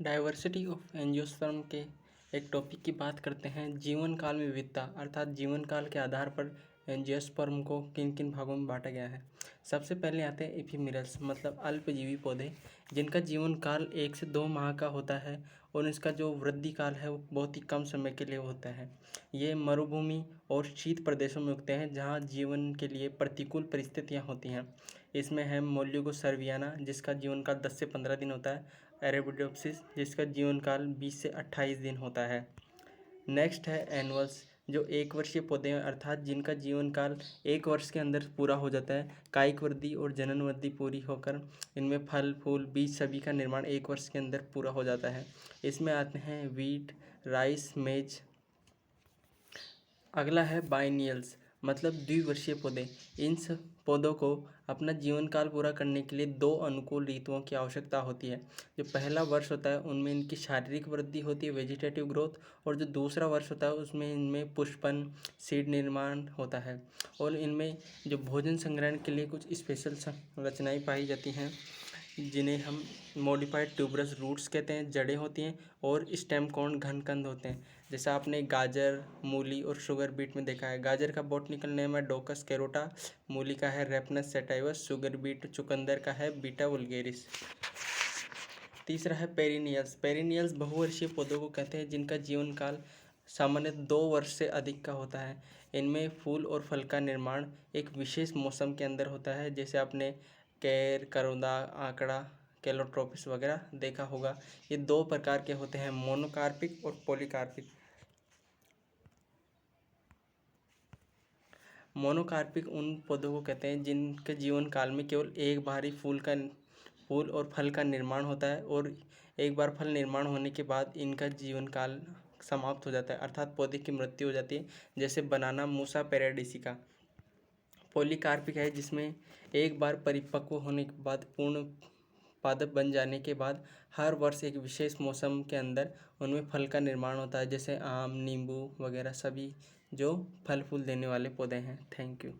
Diversity of angiosperm के एक topic की बात करते हैं। जीवन काल में विविधता अर्थात जीवन काल के आधार पर एंजियोस्पर्म को किन किन भागों में बांटा गया है। सबसे पहले आते हैं एफीमेरल्स मतलब अल्पजीवी पौधे, जिनका जीवन काल 1 से 2 माह का होता है और इसका जो वृद्धि काल है वो बहुत ही कम समय के लिए होता है। ये मरुभूमि और शीत प्रदेशों में उगते हैं जहाँ जीवन के लिए प्रतिकूल परिस्थितियाँ होती हैं। इसमें है मोल्युगो सर्वियाना, जिसका जीवन काल 10 से 15 दिन होता है। अरेबिडोप्सिस, जिसका जीवन काल 20 से 28 दिन होता है। नेक्स्ट है एनुअल्स, जो 1 वर्षीय पौधे हैं अर्थात जिनका जीवन काल 1 वर्ष के अंदर पूरा हो जाता है। कायिक वृद्धि और जनन वृद्धि पूरी होकर इनमें फल फूल बीज सभी का निर्माण 1 वर्ष के अंदर पूरा हो जाता है। इसमें आते हैं वीट, राइस, मेज। अगला है बाइनियल्स मतलब द्विवर्षीय पौधे। इन सब पौधों को अपना जीवन काल पूरा करने के लिए 2 अनुकूल ऋतुओं की आवश्यकता होती है। जो पहला वर्ष होता है उनमें इनकी शारीरिक वृद्धि होती है, वेजिटेटिव ग्रोथ, और जो दूसरा वर्ष होता है उसमें इनमें पुष्पन, सीड निर्माण होता है। और इनमें जो भोजन संग्रहण के लिए कुछ स्पेशल रचनाएँ पाई जाती हैं, जिन्हें हम मॉडिफाइड ट्यूबरस रूट्स कहते हैं, जड़ें होती हैं, और स्टेम कोन घन कंद होते हैं। जैसे आपने गाजर, मूली और शुगर बीट में देखा है। गाजर का बॉटनिकल नेम है डोकस कैरोटा, मूली का है रेपनस सेटाइवस, शुगर बीट चुकंदर का है बीटा वुल्गेरिस। तीसरा है पेरिनियल्स। पेरिनियल्स बहुवर्षीय पौधों को कहते हैं जिनका जीवन काल सामान्यतः 2 वर्ष से अधिक का होता है। इनमें फूल और फल का निर्माण एक विशेष मौसम के अंदर होता है, जैसे आपने कैर, करोंदा, आंकड़ा, कैलोट्रोपिस वगैरह देखा होगा। ये 2 प्रकार के होते हैं, मोनोकार्पिक और पॉलीकार्पिक। मोनोकार्पिक उन पौधों को कहते हैं जिनके जीवन काल में केवल एक बार ही फूल और फल का निर्माण होता है, और एक बार फल निर्माण होने के बाद इनका जीवन काल समाप्त हो जाता है अर्थात पौधे की मृत्यु हो जाती है, जैसे बनाना मूसा पैराडिसिका। पॉलीकार्पिक है जिसमें एक बार परिपक्व होने के बाद पूर्ण पादप बन जाने के बाद हर वर्ष एक विशेष मौसम के अंदर उनमें फल का निर्माण होता है, जैसे आम, नींबू वगैरह सभी जो फल फूल देने वाले पौधे हैं। Thank you.